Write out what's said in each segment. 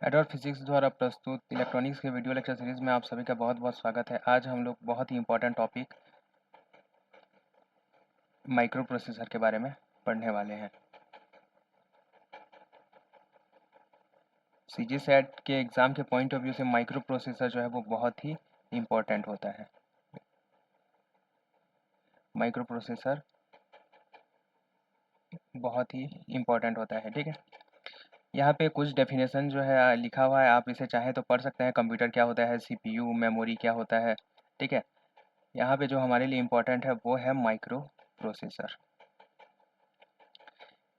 Adore physics द्वारा प्रस्तुत electronics के वीडियो लेक्चर सीरीज में आप सभी का बहुत बहुत स्वागत है। आज हम लोग बहुत ही इंपॉर्टेंट टॉपिक माइक्रो प्रोसेसर के बारे में पढ़ने वाले हैं। सीजी सेट के एग्ज़ाम के पॉइंट ऑफ व्यू से माइक्रो प्रोसेसर जो है वो बहुत ही इम्पोर्टेंट होता है। माइक्रो प्रोसेसर बहुत ही इम्पोर्टेंट होता है, ठीक है। यहाँ पे कुछ डेफिनेशन जो है लिखा हुआ है, आप इसे चाहें तो पढ़ सकते हैं। कंप्यूटर क्या होता है, सीपीयू, मेमोरी क्या होता है, ठीक है। यहाँ पे जो हमारे लिए इम्पोर्टेंट है वो है माइक्रो प्रोसेसर।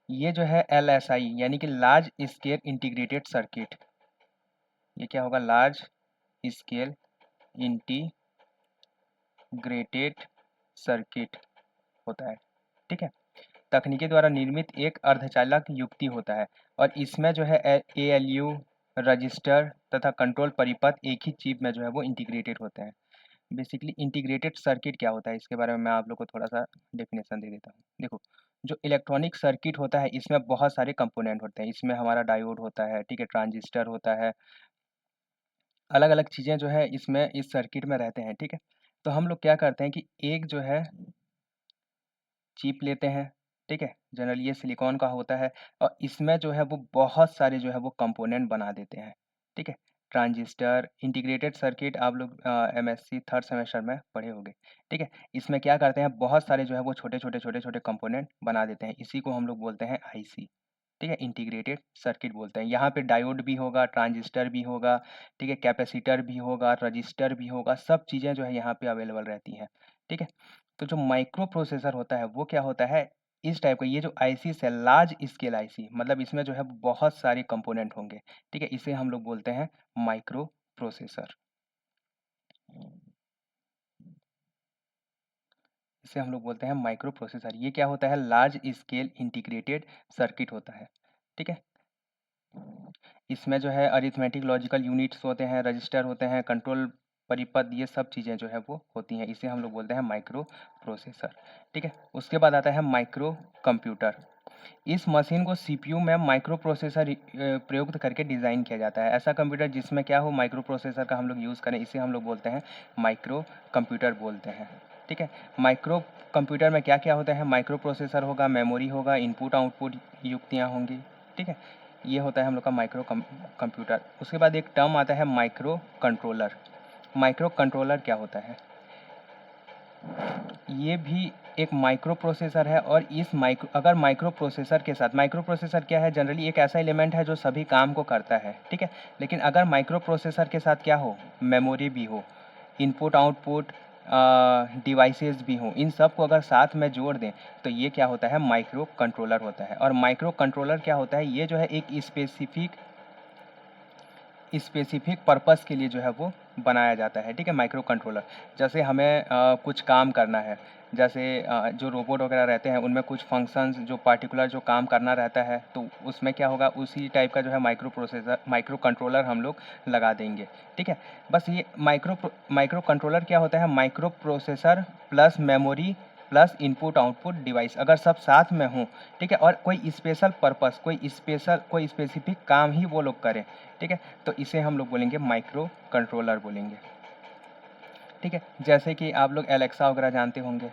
ये जो है LSI यानी कि लार्ज स्केल इंटीग्रेटेड सर्किट, ये क्या होगा, लार्ज स्केल इंटीग्रेटेड सर्किट होता है, ठीक है। तकनीकी द्वारा निर्मित एक अर्धचालक युक्ति होता है और इसमें जो है ALU, रजिस्टर तथा कंट्रोल परिपथ एक ही चिप में जो है वो इंटीग्रेटेड होते हैं। बेसिकली इंटीग्रेटेड सर्किट क्या होता है, इसके बारे में मैं आप लोग को थोड़ा सा डेफिनेशन दे देता हूँ। देखो, जो इलेक्ट्रॉनिक सर्किट होता है इसमें बहुत सारे कंपोनेंट होते हैं। इसमें हमारा डायोड होता है, ठीक है, ट्रांजिस्टर होता है, अलग अलग चीज़ें जो है इसमें इस सर्किट में रहते हैं, ठीक है। तो हम लोग क्या करते हैं कि एक जो है चिप लेते हैं, ठीक है, जनरली ये सिलिकॉन का होता है और इसमें जो है वो बहुत सारे जो है वो कंपोनेंट बना देते हैं, ठीक है। ट्रांजिस्टर इंटीग्रेटेड सर्किट आप लोग MSc थर्ड सेमेस्टर में पढ़े होंगे, ठीक है। इसमें क्या करते हैं, बहुत सारे जो है वो छोटे छोटे छोटे छोटे कंपोनेंट बना देते हैं। इसी को हम लोग बोलते हैं IC, ठीक है, इंटीग्रेटेड सर्किट बोलते हैं। यहाँ पे डायोड भी होगा, ट्रांजिस्टर भी होगा, ठीक है, कैपेसिटर भी होगा, रजिस्टर भी होगा, सब चीज़ें जो है यहाँ पे अवेलेबल रहती हैं, ठीक है। तो जो माइक्रो प्रोसेसर होता है वो क्या होता है, इस टाइप का। ये जो आईसी है लार्ज स्केल आईसी, मतलब इसमें जो है बहुत सारे कंपोनेंट होंगे, ठीक है। इसे हम लोग बोलते हैं माइक्रो प्रोसेसर। इसे हम लोग बोलते हैं माइक्रो प्रोसेसर। ये क्या होता है, लार्ज स्केल इंटीग्रेटेड सर्किट होता है, ठीक है। इसमें जो है अरिथमेटिक लॉजिकल यूनिट्स होते हैं, रजिस्टर होते हैं, कंट्रोल परिपथ, ये सब चीज़ें जो है वो होती हैं। इसे हम लोग बोलते हैं माइक्रो प्रोसेसर, ठीक है। उसके बाद आता है माइक्रो कंप्यूटर। इस मशीन को सीपीयू में माइक्रो प्रोसेसर प्रयुक्त करके डिज़ाइन किया जाता है। ऐसा कंप्यूटर जिसमें क्या हो, माइक्रो प्रोसेसर का हम लोग यूज़ करें, इसे हम लोग बोलते हैं माइक्रो कंप्यूटर बोलते हैं, ठीक है। माइक्रो कंप्यूटर में क्या क्या होता है, माइक्रो प्रोसेसर होगा, मेमोरी होगा, इनपुट आउटपुट युक्तियाँ होंगी, ठीक है। ये होता है हम लोग का माइक्रो कंप्यूटर। उसके बाद एक टर्म आता है माइक्रो कंट्रोलर। माइक्रो कंट्रोलर क्या होता है, ये भी एक माइक्रो प्रोसेसर है। और इस माइक्रो प्रोसेसर के साथ, माइक्रो प्रोसेसर क्या है, जनरली एक ऐसा एलिमेंट है जो सभी काम को करता है, ठीक है। लेकिन अगर माइक्रो प्रोसेसर के साथ क्या हो, मेमोरी भी हो, इनपुट आउटपुट डिवाइसेस भी हों, इन सब को अगर साथ में जोड़ दें तो ये क्या होता है, माइक्रो कंट्रोलर होता है। और माइक्रो कंट्रोलर क्या होता है, ये जो है एक स्पेसिफिक पर्पस के लिए जो है वो बनाया जाता है, ठीक है, माइक्रो कंट्रोलर। जैसे हमें कुछ काम करना है, जैसे जो रोबोट वगैरह रहते हैं उनमें कुछ फंक्शंस जो पार्टिकुलर जो काम करना रहता है, तो उसमें क्या होगा, उसी टाइप का जो है माइक्रो कंट्रोलर हम लोग लगा देंगे, ठीक है। बस ये माइक्रो कंट्रोलर क्या होता है, micro processor plus memory plus input output device, अगर सब साथ में हों, ठीक है, और कोई स्पेशल पर्पस, कोई स्पेसिफिक काम ही वो लोग करें, ठीक है, तो इसे हम लोग बोलेंगे माइक्रो कंट्रोलर बोलेंगे, ठीक है। जैसे कि आप लोग एलेक्सा वगैरह जानते होंगे।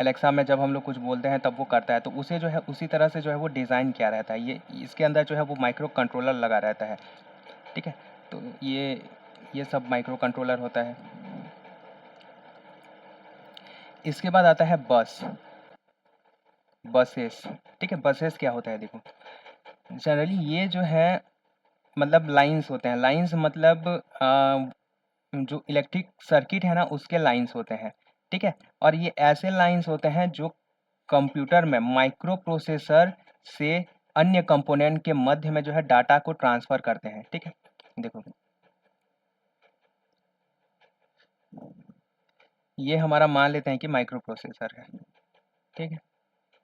एलेक्सा में जब हम लोग कुछ बोलते हैं तब वो करता है, तो उसे जो है उसी तरह से जो है वो डिज़ाइन किया रहता है। ये इसके अंदर जो है वो माइक्रो कंट्रोलर लगा रहता है, ठीक है। तो ये सब माइक्रो कंट्रोलर होता है। इसके बाद आता है बसेस, ठीक है। बसेस क्या होता है, देखो, जनरली ये जो है मतलब लाइंस होते हैं। लाइंस मतलब जो इलेक्ट्रिक सर्किट है ना उसके लाइंस होते हैं, ठीक है। और ये ऐसे लाइंस होते हैं जो कंप्यूटर में माइक्रो प्रोसेसर से अन्य कंपोनेंट के मध्य में जो है डाटा को ट्रांसफ़र करते हैं, ठीक है। देखो, ये हमारा मान लेते हैं कि माइक्रो प्रोसेसर है, ठीक है।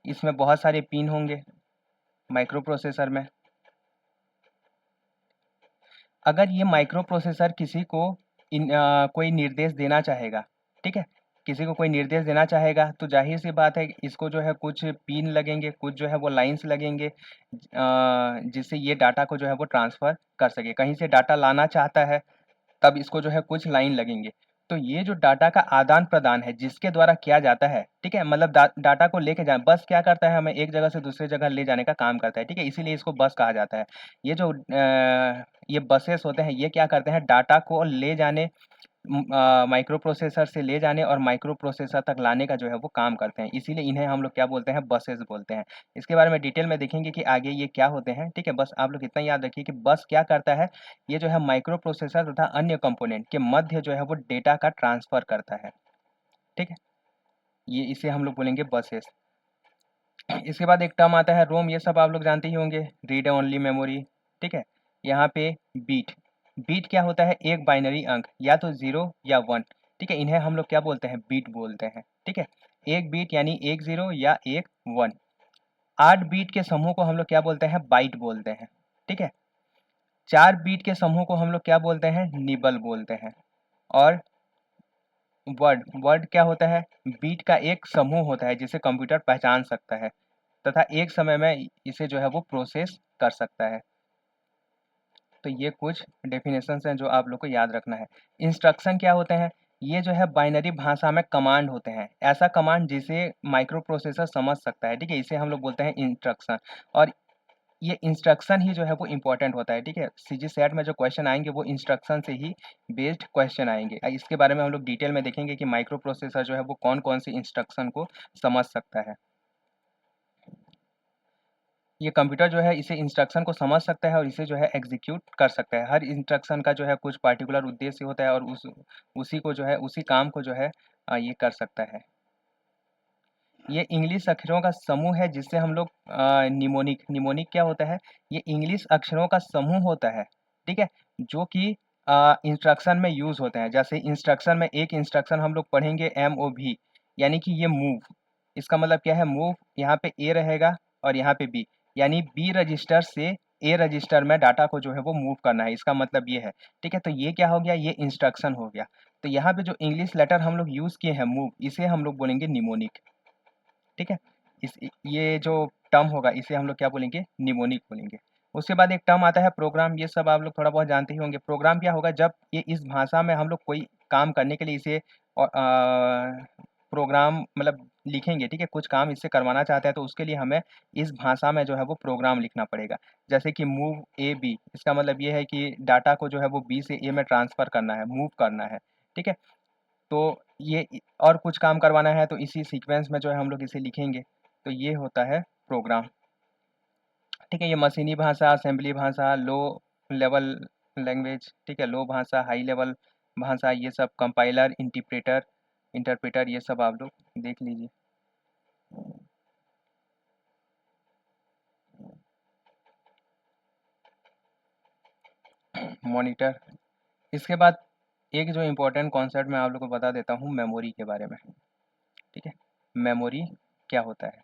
इसमें बहुत सारे पिन होंगे माइक्रो प्रोसेसर में। अगर ये माइक्रो प्रोसेसर किसी को कोई निर्देश देना चाहेगा, ठीक है, किसी को कोई निर्देश देना चाहेगा तो जाहिर सी बात है इसको जो है कुछ पिन लगेंगे, कुछ जो है वो लाइंस लगेंगे, जिससे ये डाटा को जो है वो ट्रांसफ़र कर सके। कहीं से डाटा लाना चाहता है तब इसको जो है कुछ लाइन लगेंगे। तो ये जो डाटा का आदान-प्रदान है जिसके द्वारा किया जाता है, ठीक है? मतलब डाटा को लेके बस क्या करता है, हमें एक जगह से दूसरे जगह ले जाने का काम करता है, ठीक है? इसीलिए इसको बस कहा जाता है। ये जो ये बसेस होते हैं ये क्या करते हैं, डाटा को ले जाने, माइक्रो प्रोसेसर से ले जाने और माइक्रो प्रोसेसर तक लाने का जो है वो काम करते हैं। इसीलिए इन्हें हम लोग क्या बोलते हैं, बसेस बोलते हैं। इसके बारे में डिटेल में देखेंगे कि आगे ये क्या होते हैं, ठीक है? बस आप लोग इतना याद रखिए कि बस क्या करता है, ये जो है माइक्रो प्रोसेसर तथा अन्य कंपोनेंट के मध्य जो है वो डेटा का ट्रांसफ़र करता है, ठीक है? ये इसे हम लोग बोलेंगे बसेस। इसके बाद एक टर्म आता है रोम, ये सब आप लोग जानते ही होंगे, रीड ओनली मेमोरी, ठीक है? यहाँ पे बीट, बीट क्या होता है, एक बाइनरी अंक या तो 0 या 1, ठीक है? इन्हें हम लोग क्या बोलते हैं, बीट बोलते हैं, ठीक है? एक बीट यानी एक 0 या एक 1। 8 बीट के समूह को हम लोग क्या बोलते हैं, बाइट बोलते हैं, ठीक है? 4 बीट के समूह को हम लोग क्या बोलते हैं, निबल बोलते हैं। और वर्ड, वर्ड क्या होता है, बीट का एक समूह होता है जिसे कंप्यूटर पहचान सकता है तथा एक समय में इसे जो है वो प्रोसेस कर सकता है। तो ये कुछ डेफिनेशंस हैं जो आप लोग को याद रखना है। इंस्ट्रक्शन क्या होते हैं, ये जो है बाइनरी भाषा में कमांड होते हैं, ऐसा कमांड जिसे माइक्रो प्रोसेसर समझ सकता है, ठीक है? इसे हम लोग बोलते हैं इंस्ट्रक्शन। और ये इंस्ट्रक्शन ही जो है वो इम्पोर्टेंट होता है, ठीक है? सीजी सेट में जो क्वेश्चन आएंगे वो इंस्ट्रक्शन से ही बेस्ड क्वेश्चन आएंगे। इसके बारे में हम लोग डिटेल में देखेंगे कि माइक्रो प्रोसेसर जो है वो कौन कौन सी इंस्ट्रक्शन को समझ सकता है। ये कंप्यूटर जो है इसे इंस्ट्रक्शन को समझ सकता है और इसे जो है एग्जीक्यूट कर सकता है। हर इंस्ट्रक्शन का जो है कुछ पार्टिकुलर उद्देश्य होता है और उसी को जो है उसी काम को जो है ये कर सकता है। ये इंग्लिश अक्षरों का समूह है जिससे हम लोग निमोनिक, निमोनिक क्या होता है, ये इंग्लिश अक्षरों का समूह होता है, ठीक है? जो कि इंस्ट्रक्शन में यूज़ होते हैं। जैसे इंस्ट्रक्शन में एक इंस्ट्रक्शन हम लोग पढ़ेंगे MOV, यानी कि ये मूव, इसका मतलब क्या है, मूव, यहाँ पे ए रहेगा और यहाँ पे बी, यानी बी रजिस्टर से ए रजिस्टर में डाटा को जो है वो मूव करना है, इसका मतलब ये है, ठीक है? तो ये क्या हो गया, ये इंस्ट्रक्शन हो गया। तो यहाँ पे जो इंग्लिश लेटर हम लोग यूज़ किए हैं मूव, इसे हम लोग बोलेंगे निमोनिक, ठीक है? इस ये जो टर्म होगा इसे हम लोग क्या बोलेंगे, निमोनिक बोलेंगे। उसके बाद एक टर्म आता है प्रोग्राम, ये सब आप लोग थोड़ा बहुत जानते ही होंगे। प्रोग्राम क्या होगा, जब ये इस भाषा में हम लोग कोई काम करने के लिए इसे प्रोग्राम मतलब लिखेंगे, ठीक है? कुछ काम इससे करवाना चाहते हैं तो उसके लिए हमें इस भाषा में जो है वो प्रोग्राम लिखना पड़ेगा। जैसे कि मूव ए बी, इसका मतलब ये है कि डाटा को जो है वो बी से ए में ट्रांसफ़र करना है, मूव करना है, ठीक है? तो ये और कुछ काम करवाना है तो इसी सीक्वेंस में जो है हम लोग इसे लिखेंगे। तो ये होता है प्रोग्राम, ठीक है? ये मशीनी भाषा, असेंबली भाषा, लो लेवल लैंग्वेज, ठीक है? लो भाषा, हाई लेवल भाषा, ये सब कंपाइलर, इंटरप्रेटर इंटरप्रेटर ये सब आप लोग देख लीजिए। मॉनिटर, इसके बाद एक जो इम्पोर्टेंट कॉन्सेप्ट मैं आप लोग को बता देता हूँ मेमोरी के बारे में, ठीक है? मेमोरी क्या होता है?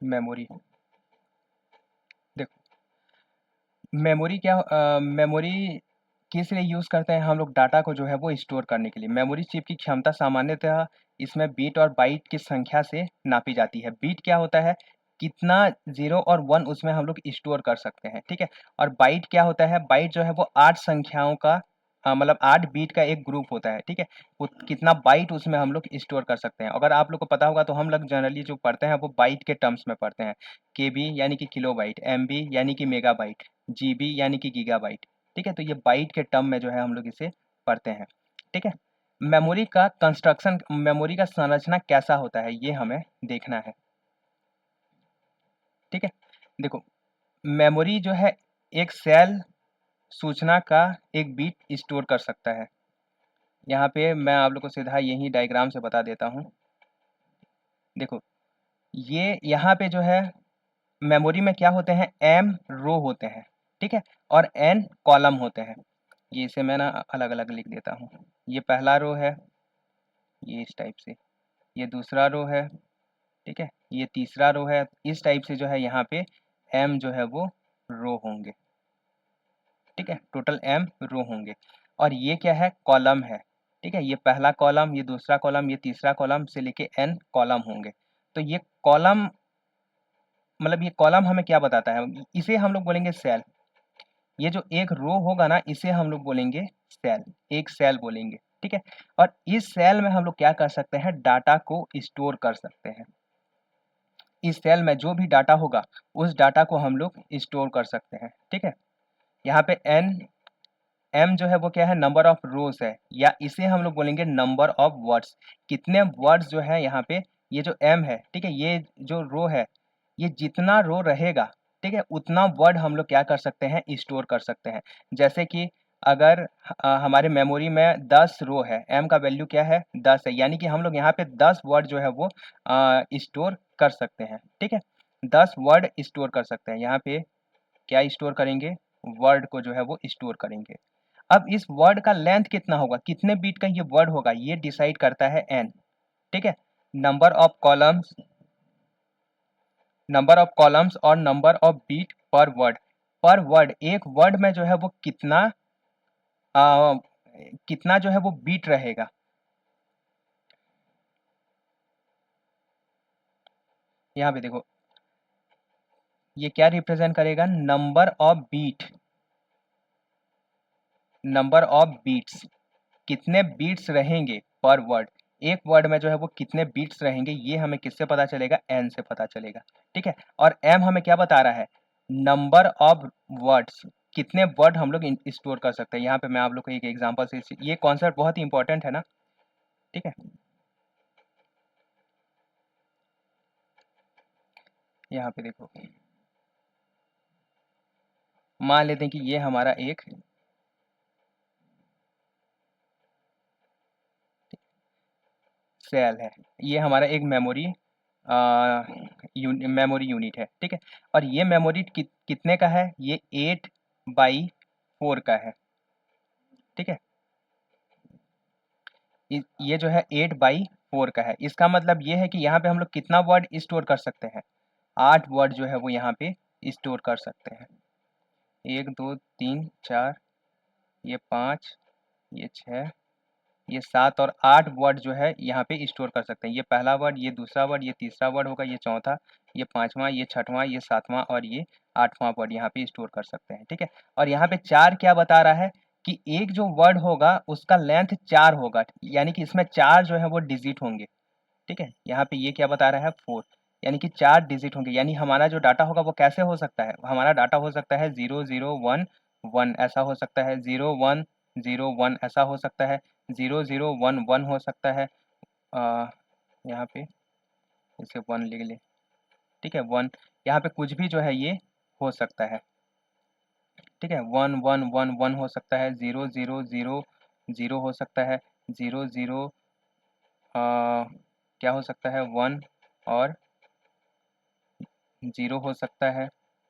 मेमोरी, देखो, मेमोरी क्या मेमोरी किस लिए यूज़ करते हैं हम लोग, डाटा को जो है वो स्टोर करने के लिए। मेमोरी चिप की क्षमता सामान्यतः इसमें बीट और बाइट की संख्या से नापी जाती है। बीट क्या होता है, कितना 0 और 1 उसमें हम लोग स्टोर कर सकते हैं, ठीक है? और बाइट क्या होता है, बाइट जो है वो 8 संख्याओं का मतलब 8 बीट का एक ग्रुप होता है, ठीक है? वो कितना बाइट उसमें हम लोग स्टोर कर सकते हैं। अगर आप लोग को पता होगा तो हम लोग जनरली जो पढ़ते हैं वो बाइट के टर्म्स में पढ़ते हैं। केबी यानी कि किलोबाइट, एमबी यानी कि मेगाबाइट, जीबी यानी कि गीगाबाइट, ठीक है? तो ये बाइट के टर्म में जो है हम लोग इसे पढ़ते हैं, ठीक है? मेमोरी का कंस्ट्रक्शन, मेमोरी का संरचना कैसा होता है ये हमें देखना है, ठीक है? देखो, मेमोरी जो है एक सेल सूचना का एक बिट स्टोर कर सकता है। यहाँ पे मैं आप लोग को सीधा यही डायग्राम से बता देता हूँ। देखो, ये यहाँ पे जो है मेमोरी में क्या होते हैं, एम रो होते हैं, ठीक है? और एन कॉलम होते हैं। ये इसे मैं ना अलग अलग लिख देता हूँ। ये पहला रो है, ये इस टाइप से, ये दूसरा रो है, ठीक है? ये तीसरा रो है, इस टाइप से जो है यहाँ पे एम जो है वो रो होंगे, ठीक है, टोटल m रो होंगे। और ये क्या है, कॉलम है, ठीक है, ये पहला कॉलम, ये दूसरा कॉलम, ये तीसरा कॉलम से लेके n कॉलम होंगे। तो ये कॉलम मतलब ये कॉलम हमें क्या बताता है, इसे हम लोग बोलेंगे सेल। ये जो एक रो होगा ना, इसे हम लोग बोलेंगे सेल, एक सेल बोलेंगे, ठीक है। और इस सेल में हम लोग क्या कर सकते हैं, डाटा को स्टोर कर सकते हैं। इस सेल में जो भी डाटा होगा उस डाटा को हम लोग स्टोर कर सकते हैं, ठीक है। यहाँ पे एन एम जो है वो क्या है, नंबर ऑफ रोज है, या इसे हम लोग बोलेंगे नंबर ऑफ वर्ड्स, कितने वर्ड्स जो है यहाँ पे, ये जो एम है, ठीक है, ये जो रो है, ये जितना रो रहेगा, ठीक है, उतना वर्ड हम लोग क्या कर सकते हैं, स्टोर कर सकते हैं। जैसे कि अगर हमारे मेमोरी में 10 रो है, एम का वैल्यू क्या है, 10 है, यानी कि हम लोग यहाँ पे 10 वर्ड जो है वो स्टोर कर सकते हैं, ठीक है, 10 वर्ड स्टोर कर सकते हैं। यहाँ पे क्या स्टोर करेंगे, वर्ड को जो है वो स्टोर करेंगे। अब इस वर्ड का लेंथ कितना होगा, कितने बीट का ये वर्ड होगा, ये डिसाइड करता है एन, ठीक है। Number of columns, number of columns और नंबर ऑफ बीट पर वर्ड, पर वर्ड, एक वर्ड में जो है वो कितना जो है वो बीट रहेगा। यहाँ पे देखो, ये क्या रिप्रेजेंट करेगा, number of beat, number of beats, कितने बीट्स रहेंगे पर वर्ड, एक वर्ड में जो है वो कितने बीट्स रहेंगे, ये हमें किससे पता चलेगा, एन से पता चलेगा, ठीक है। और एम हमें क्या बता रहा है, नंबर ऑफ वर्ड्स, कितने वर्ड हम लोग स्टोर कर सकते हैं। यहाँ पे मैं आप लोग को एक एग्जांपल से, ये कॉन्सेप्ट बहुत ही इंपॉर्टेंट है ना, ठीक है। यहाँ पे देखो, मान लेते हैं कि ये हमारा एक सेल है, ये हमारा एक मेमोरी मेमोरी यूनिट है, ठीक है। और ये मेमोरी कितने का है, ये 8/4 का है, ठीक है। ये जो है 8/4 का है, इसका मतलब ये है कि यहाँ पे हम लोग कितना वर्ड स्टोर कर सकते हैं, 8 वर्ड जो है वो यहाँ पे स्टोर कर सकते हैं। 1 2 3 4, ये 5, ये 6, ये 7 और 8 वर्ड जो है यहाँ पे स्टोर कर सकते हैं। ये पहला वर्ड, ये दूसरा वर्ड, ये तीसरा वर्ड होगा, ये चौथा, ये पांचवा, ये छठवां, ये सातवां और ये आठवां वर्ड यहाँ पे स्टोर कर सकते हैं, ठीक है। और यहाँ पे 4 क्या बता रहा है कि एक जो वर्ड होगा उसका लेंथ 4 होगा, यानी कि इसमें 4 जो है वो डिजिट होंगे, ठीक है। यहाँ पे ये क्या बता रहा है, 4, यानी कि 4 डिजिट होंगे। यानी हमारा जो डाटा होगा वो कैसे हो सकता है, हमारा डाटा हो सकता है 0011 ऐसा हो सकता है, 0101 ऐसा हो सकता है, 0011 हो सकता है, यहाँ पे इसे 1 लिख ले, ठीक है, 1, यहाँ पे कुछ भी जो है ये हो सकता है, ठीक है, 1111 हो सकता है, 0000 हो सकता है, 00 क्या हो सकता है, 1 और 0 हो सकता है,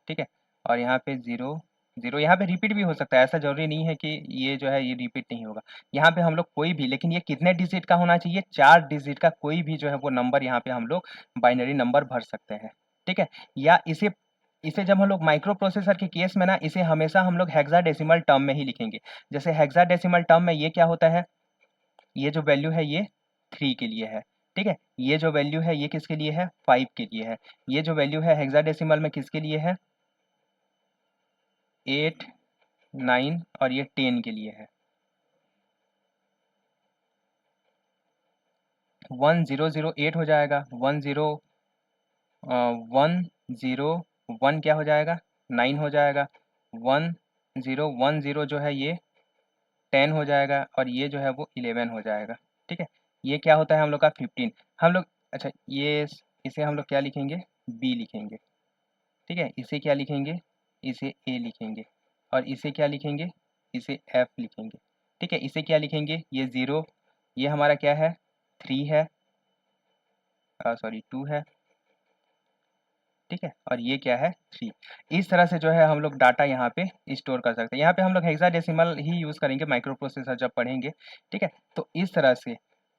ठीक है। और यहाँ पे 0 यहाँ पे रिपीट भी हो सकता है, ऐसा जरूरी नहीं है कि ये जो है ये रिपीट नहीं होगा। यहाँ पे हम लोग कोई भी, लेकिन ये कितने डिजिट का होना चाहिए, 4 डिजिट का कोई भी जो है वो नंबर यहाँ पे हम लोग बाइनरी नंबर भर सकते हैं, ठीक है। या इसे इसे जब हम लोग माइक्रो प्रोसेसर के केस में ना, इसे हमेशा हम लोग हेक्साडेसिमल टर्म में ही लिखेंगे। जैसे हेक्साडेसिमल टर्म में ये क्या होता है, ये जो वैल्यू है ये 3 के लिए है, ठीक है। ये जो वैल्यू है ये किसके लिए है, 5 के लिए है। ये जो वैल्यू है हेक्साडेसिमल में किसके लिए है, 8 9 और ये 10 के लिए है। 1008 हो जाएगा, 101 क्या हो जाएगा, 9 हो जाएगा, 1010 जो है ये 10 हो जाएगा और ये जो है वो 11 हो जाएगा, ठीक है। ये क्या होता है हम लोग का 15, हम लोग, अच्छा ये इसे हम लोग क्या लिखेंगे, बी लिखेंगे, ठीक है। इसे क्या लिखेंगे, इसे ए लिखेंगे, और इसे क्या लिखेंगे, इसे एफ लिखेंगे, ठीक है। इसे क्या लिखेंगे, ये 0, ये हमारा क्या है, 3 है, सॉरी 2 है, ठीक है। और ये क्या है, 3। इस तरह से जो है हम लोग डाटा यहाँ पे स्टोर कर सकते हैं। यहाँ पे हम लोग हेक्साडेसिमल ही यूज़ करेंगे माइक्रो प्रोसेसर जब पढ़ेंगे, ठीक है। तो इस तरह से,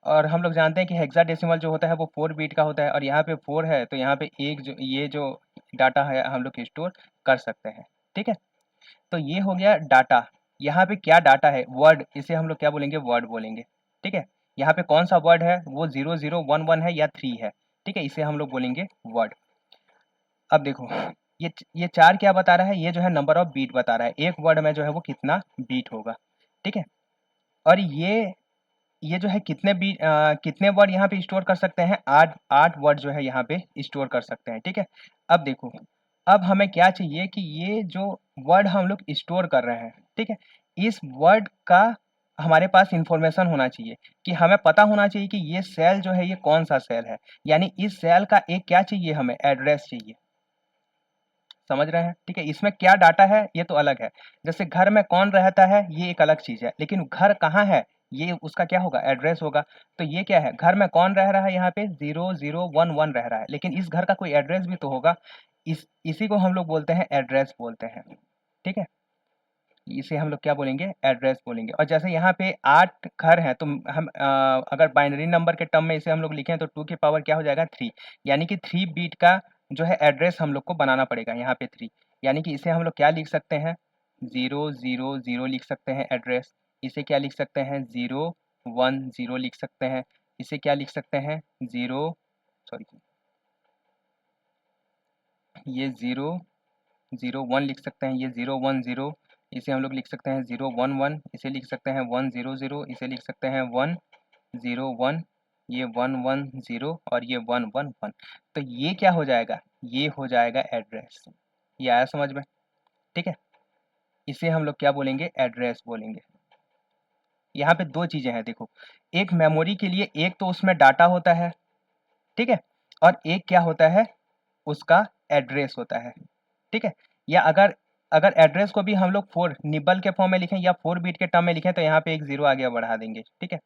और हम लोग जानते हैं कि हेक्साडेसिमल जो होता है वो 4 बीट का होता है, और यहाँ पे 4 है तो यहाँ पे एक जो ये जो डाटा है हम लोग स्टोर कर सकते हैं, ठीक है। तो ये हो गया डाटा। यहाँ पे क्या डाटा है, वर्ड, इसे हम लोग क्या बोलेंगे, वर्ड बोलेंगे। ठीक है, यहाँ पे कौन सा वर्ड है, वो 0011 है या 3 है। ठीक है, इसे हम लोग बोलेंगे वर्ड। अब देखो ये 4 क्या बता रहा है, ये जो है नंबर ऑफ बीट बता रहा है, एक वर्ड में जो है वो कितना बीट होगा। ठीक है, और ये जो है कितने वर्ड यहाँ पे स्टोर कर सकते हैं, 8 वर्ड जो है यहाँ पे स्टोर कर सकते हैं। ठीक है, अब देखो, अब हमें क्या चाहिए कि ये जो वर्ड हम लोग स्टोर कर रहे हैं, ठीक है, इस वर्ड का हमारे पास इंफॉर्मेशन होना चाहिए, कि हमें पता होना चाहिए कि ये सेल जो है ये कौन सा सेल है, यानी इस सेल का एक क्या चाहिए, हमें एड्रेस चाहिए। समझ रहे हैं? ठीक है, इसमें क्या डाटा है ये तो अलग है। जैसे घर में कौन रहता है ये एक अलग चीज है, लेकिन घर कहाँ है ये उसका क्या होगा, एड्रेस होगा। तो ये क्या है, घर में कौन रह रहा है, यहाँ पे 0011 रह रहा है, लेकिन इस घर का कोई एड्रेस भी तो होगा। इसी को हम लोग बोलते हैं एड्रेस बोलते हैं। ठीक है, इसे हम लोग क्या बोलेंगे, एड्रेस बोलेंगे। और जैसे यहाँ पे 8 घर हैं, तो हम अगर बाइनरी नंबर के टर्म में इसे हम लोग लिखें तो 2 की पावर क्या हो जाएगा, 3, यानी कि 3 बीट का जो है एड्रेस हम लोग को बनाना पड़ेगा यहाँ पे 3, यानी कि इसे हम लोग क्या लिख सकते हैं, 000 लिख सकते हैं एड्रेस। इसे क्या लिख सकते हैं, 010 लिख सकते हैं। इसे क्या लिख सकते हैं, सॉरी, ये 001 लिख सकते हैं, ये 010। इसे हम लोग लिख सकते हैं 011, इसे लिख सकते हैं 100, इसे लिख सकते हैं 101, ये 110 और ये 111। तो ये क्या हो जाएगा, ये हो जाएगा एड्रेस। ये आया समझ में? ठीक है, इसे हम लोग क्या बोलेंगे, एड्रेस बोलेंगे। यहाँ पे दो चीजें हैं देखो, एक मेमोरी के लिए एक तो उसमें डाटा होता है, ठीक है, और एक क्या होता है, उसका एड्रेस होता है। ठीक है, या अगर अगर एड्रेस को भी हम लोग 4 निबल के फॉर्म में लिखें या 4 बीट के टर्म में लिखें तो यहाँ पे एक 0 आगे बढ़ा देंगे। ठीक है,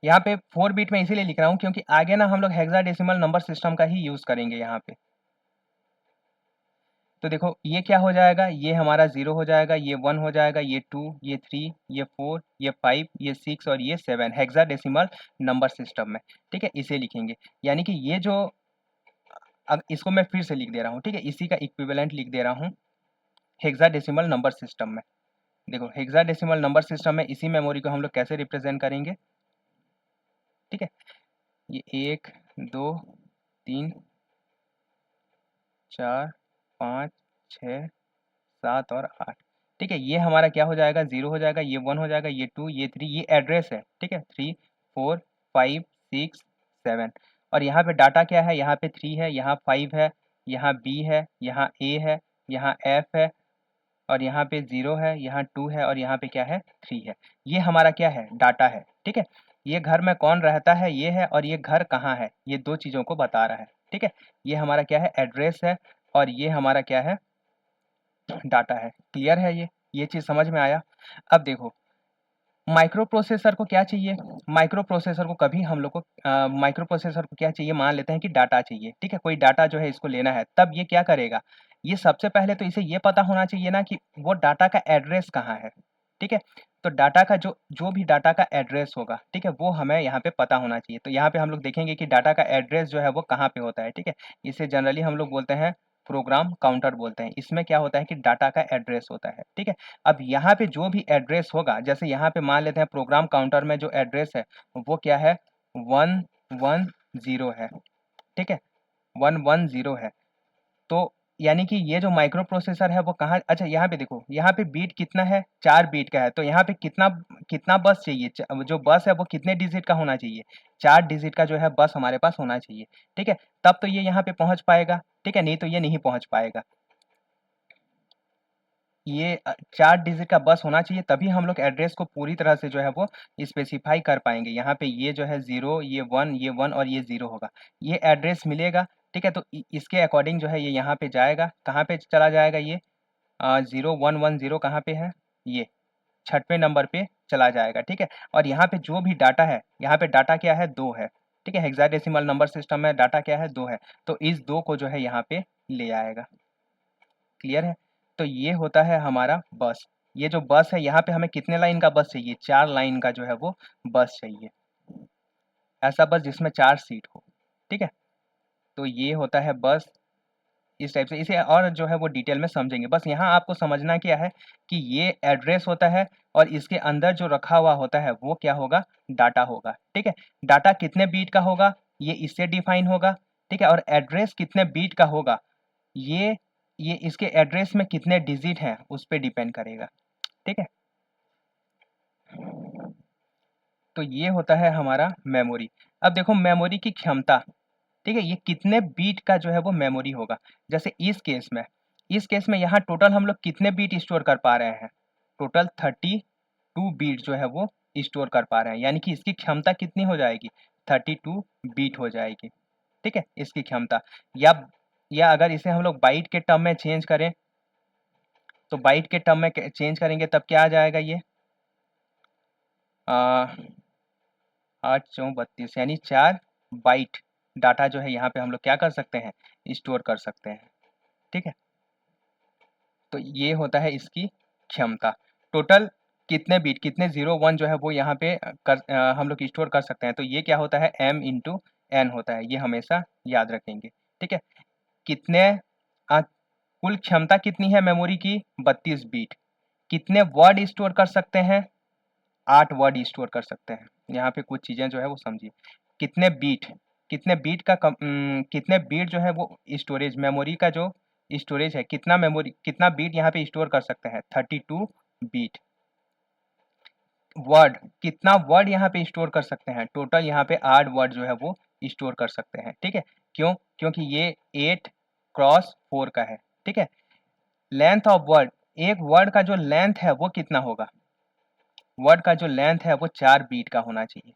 यहाँ पे 4 बीट में इसीलिए लिख रहा हूँ क्योंकि आगे ना हम लोग हेक्साडेसिमल नंबर सिस्टम का ही यूज करेंगे यहाँ पे। तो देखो ये क्या हो जाएगा, ये हमारा 0 हो जाएगा, ये 1 हो जाएगा, ये 2, ये 3, ये 4, ये 5, ये 6 और ये 7 हेक्साडेसिमल नंबर सिस्टम में। ठीक है, इसे लिखेंगे, यानी कि ये जो, अब इसको मैं फिर से लिख दे रहा हूँ। ठीक है, इसी का इक्विवेलेंट लिख दे रहा हूँ हेक्साडेसिमल नंबर सिस्टम में। देखो हेक्साडेसिमल नंबर सिस्टम में इसी मेमोरी को हम लोग कैसे रिप्रेजेंट करेंगे। ठीक है, ये 1 2 3 4 5 6 7 और 8। ठीक है, ये हमारा क्या हो जाएगा, 0 हो जाएगा, ये 1 हो जाएगा, ये 2, ये 3, ये एड्रेस है। ठीक है, 3 4 5 6 7। और यहाँ पे डाटा क्या है, यहाँ पे 3 है, यहाँ 5 है, यहाँ बी है, यहाँ ए है, यहाँ एफ है, और यहाँ पे 0 है, यहाँ 2 है, और यहाँ पे क्या है, 3 है। ये हमारा क्या है, डाटा है। ठीक है, ये घर में कौन रहता है ये है, और ये घर कहाँ है, ये दो चीज़ों को बता रहा है। ठीक है, ये हमारा क्या है, एड्रेस है, और ये हमारा क्या है, डाटा है। क्लियर है ये चीज़ समझ में आया? अब देखो माइक्रो प्रोसेसर को क्या चाहिए, माइक्रो प्रोसेसर को कभी हम लोग को माइक्रो प्रोसेसर को क्या चाहिए, मान लेते हैं कि डाटा चाहिए। ठीक है, कोई डाटा जो है इसको लेना है, तब ये क्या करेगा, ये सबसे पहले तो इसे ये पता होना चाहिए ना कि वो डाटा का एड्रेस कहाँ है। ठीक है, तो डाटा का जो जो भी डाटा का एड्रेस होगा, ठीक है, वो हमें यहाँ पे पता होना चाहिए। तो यहाँ पे हम लोग देखेंगे कि डाटा का एड्रेस जो है वो कहाँ पे होता है। ठीक है, इसे जनरली हम लोग बोलते हैं प्रोग्राम काउंटर बोलते हैं। इसमें क्या होता है कि डाटा का एड्रेस होता है। ठीक है, अब यहाँ पे जो भी एड्रेस होगा, जैसे यहाँ पे मान लेते हैं प्रोग्राम काउंटर में जो एड्रेस है वो क्या है, 110 है। ठीक है, 110 है। तो यानी कि ये जो माइक्रो प्रोसेसर है वो कहाँ, अच्छा यहाँ पे देखो, यहाँ पे बीट कितना है, 4 बीट का है। तो यहाँ पे कितना कितना बस चाहिए, जो बस है वो कितने डिजिट का होना चाहिए, 4 डिजिट का जो है बस हमारे पास होना चाहिए। ठीक है, तब तो ये यहाँ पे पहुँच पाएगा। ठीक है, नहीं तो ये नहीं पहुँच पाएगा। ये 4 डिजिट का बस होना चाहिए, तभी हम लोग एड्रेस को पूरी तरह से जो है वो स्पेसिफाई कर पाएंगे। यहाँ पे ये जो है 0, ये 1, ये 1 और ये 0 होगा, ये एड्रेस मिलेगा। ठीक है, तो इसके अकॉर्डिंग जो है ये यहाँ पे जाएगा, कहाँ पे चला जाएगा, ये 0110 कहाँ पे है, ये 6वें नंबर पे चला जाएगा। ठीक है, और यहाँ पे जो भी डाटा है, यहाँ पे डाटा क्या है, 2 है। ठीक है, हेक्साडेसिमल नंबर सिस्टम में डाटा क्या है, 2 है, तो इस 2 को जो है यहाँ पे ले आएगा। क्लियर है? तो ये होता है हमारा बस। ये जो बस है यहाँ पे हमें कितने लाइन का बस चाहिए, 4 लाइन का जो है वो बस चाहिए, ऐसा बस जिसमें 4 सीट हो। ठीक है, तो ये होता है बस, इस टाइप से इसे और जो है वो डिटेल में समझेंगे। बस यहाँ आपको समझना क्या है कि ये एड्रेस होता है और इसके अंदर जो रखा हुआ होता है वो क्या होगा, डाटा होगा। ठीक है, डाटा कितने बीट का होगा ये इससे डिफाइन होगा। ठीक है, और एड्रेस कितने बीट का होगा ये इसके एड्रेस में कितने डिजिट हैं उस पर डिपेंड करेगा। ठीक है, तो ये होता है हमारा मेमोरी। अब देखो मेमोरी की क्षमता, ठीक है, ये कितने बीट का जो है वो मेमोरी होगा। जैसे इस केस में यहाँ टोटल हम लोग कितने बीट स्टोर कर पा रहे हैं, टोटल 32 बीट जो है वो स्टोर कर पा रहे हैं, यानी कि इसकी क्षमता कितनी हो जाएगी, 32 बीट हो जाएगी। ठीक है, इसकी क्षमता। या अगर इसे हम लोग बाइट के टर्म में चेंज करें, तो बाइट के टर्म में चेंज करेंगे तब क्या आ जाएगा, ये 8×4 = 32, यानी 4 बाइट डाटा जो है यहाँ पे हम लोग क्या कर सकते हैं, स्टोर कर सकते हैं। ठीक है, तो ये होता है इसकी क्षमता। टोटल कितने बीट, कितने 0 1 जो है वो यहाँ पे हम लोग स्टोर कर सकते हैं। तो ये क्या होता है, m×n होता है, ये हमेशा याद रखेंगे। ठीक है, कितने कुल क्षमता कितनी है मेमोरी की, 32 बीट। कितने वर्ड स्टोर कर सकते हैं, 8 वर्ड स्टोर कर सकते हैं। यहाँ पे कुछ चीज़ें जो है वो समझिए। कितने बीट, कितने बीट जो है वो स्टोरेज, मेमोरी का जो स्टोरेज है, कितना बीट यहाँ पे स्टोर कर सकते हैं, 32 बीट। वर्ड, कितना वर्ड यहाँ पे स्टोर कर सकते हैं, टोटल यहाँ पे 8 वर्ड जो है वो स्टोर कर सकते हैं। ठीक है, क्यों, क्योंकि ये 8×4 का है। ठीक है, लेंथ ऑफ वर्ड, एक वर्ड का जो लेंथ है वो कितना होगा, वर्ड का जो लेंथ है वो 4 बीट का होना चाहिए।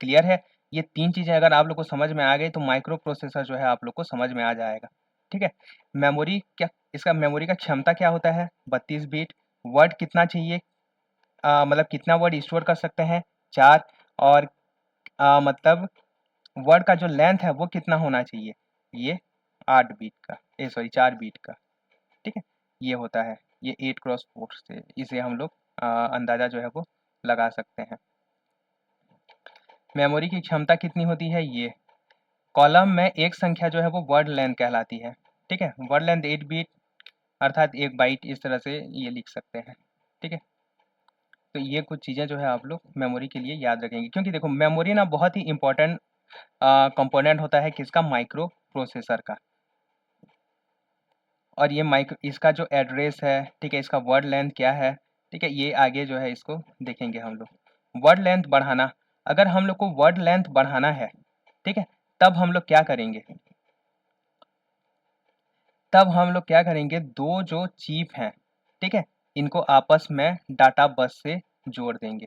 क्लियर है, ये 3 चीजें अगर आप लोग को समझ में आ गई तो माइक्रो प्रोसेसर जो है आप लोग को समझ में आ जाएगा। ठीक है, मेमोरी क्या, इसका मेमोरी का क्षमता क्या होता है, 32 बीट। वर्ड कितना चाहिए, मतलब कितना वर्ड स्टोर कर सकते हैं, 4। और मतलब वर्ड का जो लेंथ है वो कितना होना चाहिए, ये 8 बीट का, 4 बीट का। ठीक है, ये होता है, ये 8×4 से इसे हम लोग अंदाज़ा जो है वो लगा सकते हैं। मेमोरी की क्षमता कितनी होती है, ये कॉलम में एक संख्या जो है वो वर्ड लेंथ कहलाती है। ठीक है, वर्ड लेंथ 8 बीट अर्थात 1 बाइट, इस तरह से ये लिख सकते हैं। ठीक है, तो ये कुछ चीज़ें जो है आप लोग मेमोरी के लिए याद रखेंगे, क्योंकि देखो मेमोरी ना बहुत ही इंपॉर्टेंट कंपोनेंट होता है किसका, माइक्रो प्रोसेसर का। और ये इसका जो एड्रेस है, ठीक है, इसका वर्ड लेंथ क्या है, ठीक है, ये आगे जो है इसको देखेंगे हम लोग। वर्ड लेंथ बढ़ाना, अगर हम लोग को वर्ड लेंथ बढ़ाना है, ठीक है, तब हम लोग क्या करेंगे, दो जो चिप हैं, ठीक है, इनको आपस में डाटा बस से जोड़ देंगे।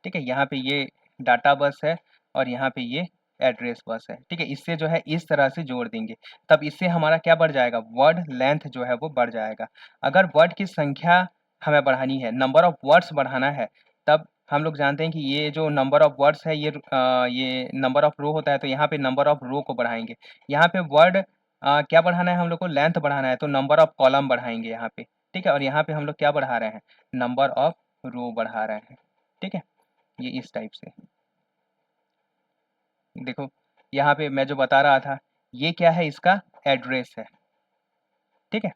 ठीक है, यहाँ पे ये डाटा बस है और यहाँ पे ये एड्रेस बस है। ठीक है, इससे जो है इस तरह से जोड़ देंगे, तब इससे हमारा क्या बढ़ जाएगा, वर्ड लेंथ जो है वो बढ़ जाएगा। अगर वर्ड की संख्या हमें बढ़ानी है, नंबर ऑफ वर्ड्स बढ़ाना है, तब हम लोग जानते हैं कि ये जो नंबर ऑफ वर्ड्स है ये नंबर ऑफ रो होता है, तो यहाँ पे नंबर ऑफ रो को बढ़ाएंगे। यहाँ पे वर्ड क्या बढ़ाना है हम लोग को, लेंथ बढ़ाना है, तो नंबर ऑफ कॉलम बढ़ाएंगे यहाँ पे। ठीक है, और यहाँ पे हम लोग क्या बढ़ा रहे हैं, नंबर ऑफ रो बढ़ा रहे हैं। ठीक है, ये इस टाइप से देखो, यहाँ पे मैं जो बता रहा था, ये क्या है, इसका एड्रेस है। ठीक है,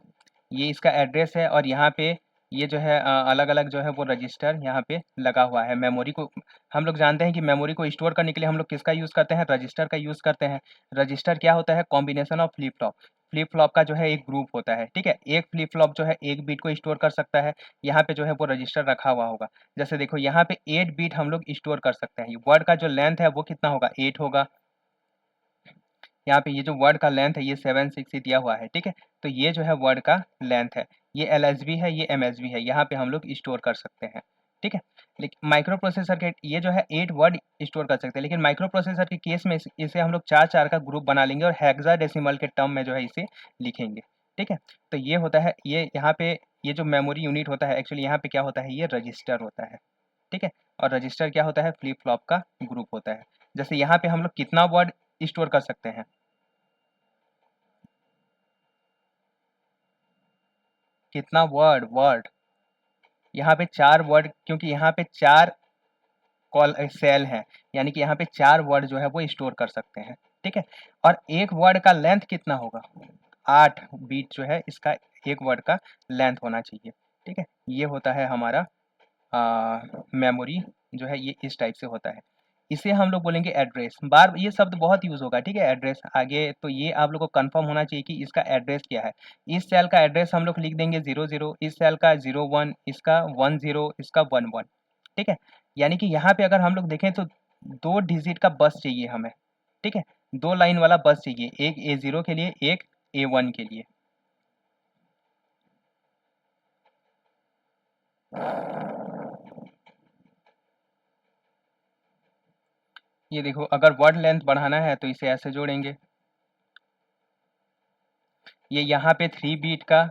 ये इसका एड्रेस है और यहाँ पे ये जो है अलग अलग जो है वो रजिस्टर यहाँ पे लगा हुआ है। मेमोरी को हम लोग जानते हैं कि मेमोरी को स्टोर करने के लिए हम लोग किसका यूज़ करते हैं, रजिस्टर का यूज़ करते हैं। रजिस्टर क्या होता है, combination of flip flop. Flip flop का जो है एक ग्रुप होता है। ठीक है, एक फ्लिप फ्लॉप जो है 1 बीट को स्टोर कर सकता है, यहाँ पे जो है वो रजिस्टर रखा हुआ होगा। जैसे देखो यहाँ पे 8 बीट हम लोग स्टोर कर सकते हैं। वर्ड का जो लेंथ है वो कितना होगा, 8 होगा। यहाँ पे ये जो वर्ड का लेंथ है ये 760 दिया हुआ है। ठीक है, तो ये जो है वर्ड का लेंथ है, ये LSB है, ये MSB है, यहाँ पे हम लोग स्टोर कर सकते हैं। ठीक है, लेकिन माइक्रो प्रोसेसर के ये जो है 8 वर्ड स्टोर कर सकते हैं, लेकिन माइक्रो प्रोसेसर के केस में इसे हम लोग 4 का ग्रुप बना लेंगे और हेक्साडेसिमल के टर्म में जो है इसे लिखेंगे। ठीक है, तो ये होता है, ये यहाँ पे ये जो मेमोरी यूनिट होता है, एक्चुअली यहाँ पे क्या होता है, ये रजिस्टर होता है। ठीक है, और रजिस्टर क्या होता है, फ्लिप फ्लॉप का ग्रुप होता है। जैसे यहाँ पे हम लोग कितना वर्ड स्टोर कर सकते हैं, कितना वर्ड, यहाँ पे 4 वर्ड, क्योंकि यहाँ पे 4 कॉल सेल हैं, यानी कि यहाँ पे 4 वर्ड जो है वो स्टोर कर सकते हैं। ठीक है, और एक वर्ड का लेंथ कितना होगा, 8 बीट जो है इसका एक वर्ड का लेंथ होना चाहिए। ठीक है, ये होता है हमारा मेमोरी जो है, ये इस टाइप से होता है। इसे हम लोग बोलेंगे एड्रेस। बार ये शब्द बहुत यूज़ होगा, ठीक है, एड्रेस आगे, तो ये आप लोग को कंफर्म होना चाहिए कि इसका एड्रेस क्या है। इस सेल का एड्रेस हम लोग लिख देंगे 00, इस सेल का 01, इसका 10, इसका 11। ठीक है, यानी कि यहाँ पे अगर हम लोग देखें तो 2 डिजिट का बस चाहिए हमें। ठीक है, 2 लाइन वाला बस चाहिए, एक A0 के लिए, एक A1 के लिए। ये देखो, अगर वर्ड लेंथ बढ़ाना है तो इसे ऐसे जोड़ेंगे। ये यहाँ पे 3 बीट का,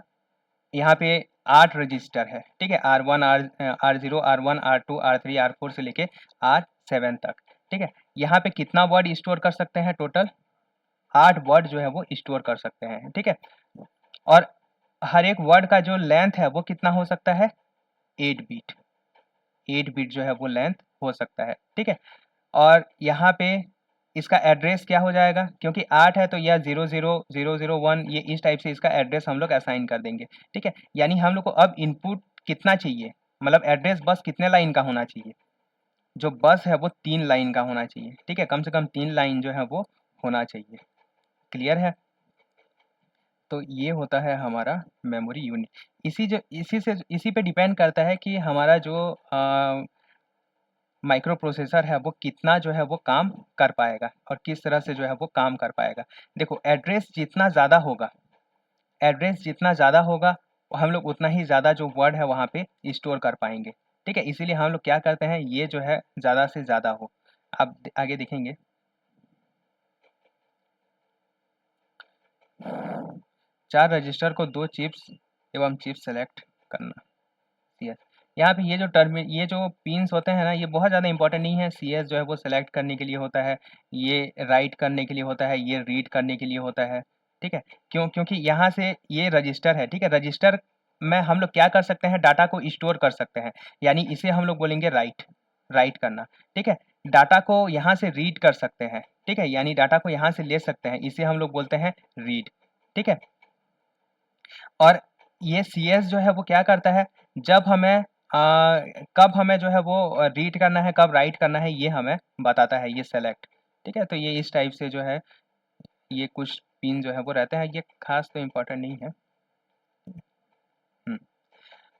यहाँ पे 8 रजिस्टर है। ठीक है, R1, R0, R1, R2, R3, R4 से लेके R7 तक। ठीक है, यहाँ पे कितना वर्ड स्टोर कर सकते हैं? टोटल 8 वर्ड जो है वो स्टोर कर सकते हैं। ठीक है, और हर एक वर्ड का जो लेंथ है वो कितना हो सकता है? 8 बीट। 8 बीट जो है वो लेंथ हो सकता है। ठीक है, और यहाँ पे इसका एड्रेस क्या हो जाएगा? क्योंकि 8 है तो यह 00001, ये इस टाइप से इसका एड्रेस हम लोग असाइन कर देंगे। ठीक है, यानी हम लोग को अब इनपुट कितना चाहिए, मतलब एड्रेस बस कितने लाइन का होना चाहिए? जो बस है वो 3 लाइन का होना चाहिए। ठीक है, कम से कम 3 लाइन जो है वो होना चाहिए। क्लियर है? तो ये होता है हमारा मेमोरी यूनिट। इसी पे डिपेंड करता है कि हमारा जो माइक्रो प्रोसेसर है वो कितना जो है वो काम कर पाएगा और किस तरह से जो है वो काम कर पाएगा। देखो, एड्रेस जितना ज़्यादा होगा हम लोग उतना ही ज़्यादा जो वर्ड है वहाँ पे स्टोर कर पाएंगे। ठीक है, इसीलिए हम लोग क्या करते हैं, ये जो है ज़्यादा से ज़्यादा हो। आप आगे देखेंगे। 4 रजिस्टर को 2 चिप्स एवं चिप सेलेक्ट करना। सीएस, यहाँ पे ये जो पिन्स होते हैं ना, ये बहुत ज़्यादा इंपॉर्टेंट नहीं है। सीएस जो है वो सेलेक्ट करने के लिए होता है, ये राइट करने के लिए होता है, ये रीड करने के लिए होता है। ठीक है, क्योंकि यहाँ से ये रजिस्टर है। ठीक है, रजिस्टर में हम लोग क्या कर सकते हैं, डाटा को स्टोर कर सकते हैं, यानी इसे हम लोग बोलेंगे राइट, राइट करना। ठीक है, डाटा को यहाँ से रीड कर सकते हैं। ठीक है, यानी डाटा को यहाँ से ले सकते हैं, इसे हम लोग बोलते हैं रीड। ठीक है, और ये सीएस जो है वो क्या करता है, जब हमें कब हमें जो है वो रीड करना है, कब राइट करना है, ये हमें बताता है ये सेलेक्ट। ठीक है, तो ये इस टाइप से जो है ये कुछ पिन जो है वो रहते हैं, ये खास तो इम्पोर्टेंट नहीं है।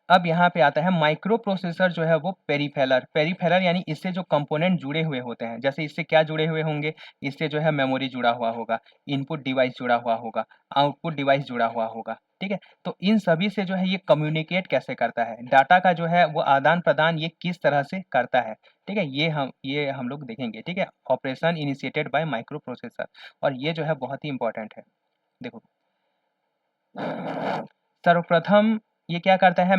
अब यहाँ पे आता है माइक्रो प्रोसेसर जो है वो पेरीफेरल। पेरीफेरल यानी इससे जो कंपोनेंट जुड़े हुए होते हैं, जैसे इससे क्या जुड़े हुए होंगे, इससे जो है मेमोरी जुड़ा हुआ होगा, इनपुट डिवाइस जुड़ा हुआ होगा, आउटपुट डिवाइस जुड़ा हुआ होगा। ठीक है, तो इन सभी से जो है ये कम्युनिकेट कैसे करता है, डाटा का जो है वो आदान प्रदान ये किस तरह से करता है। ठीक है, ये हम लोग देखेंगे। ठीक है, operation initiated by micro processor, और ये जो है बहुत ही इंपॉर्टेंट है। देखो, सर्वप्रथम ये क्या करता है,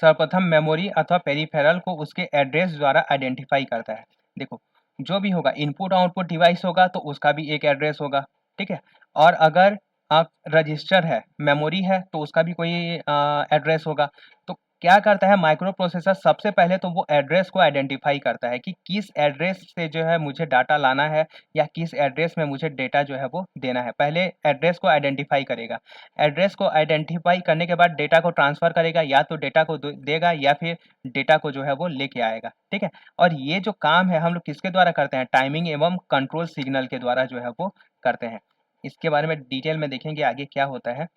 सर्वप्रथम मेमोरी अथवा पेरीफेरल को उसके एड्रेस द्वारा आइडेंटिफाई करता है। देखो, जो भी होगा, इनपुट आउटपुट डिवाइस होगा तो उसका भी एक एड्रेस होगा। ठीक है, और अगर रजिस्टर है, मेमोरी है, तो उसका भी कोई एड्रेस होगा। तो क्या करता है माइक्रो प्रोसेसर, सबसे पहले तो वो एड्रेस को आइडेंटिफाई करता है कि किस एड्रेस से जो है मुझे डाटा लाना है, या किस एड्रेस में मुझे डेटा जो है वो देना है। पहले एड्रेस को आइडेंटिफाई करेगा, एड्रेस को आइडेंटिफाई करने के बाद डेटा को ट्रांसफ़र करेगा, या तो डेटा को देगा या फिर डेटा को जो है वो लेके आएगा। ठीक है, और ये जो काम है हम लोग किसके द्वारा करते हैं, टाइमिंग एवं कंट्रोल सिग्नल के द्वारा जो है वो करते हैं। इसके बारे में डिटेल में देखेंगे आगे क्या होता है।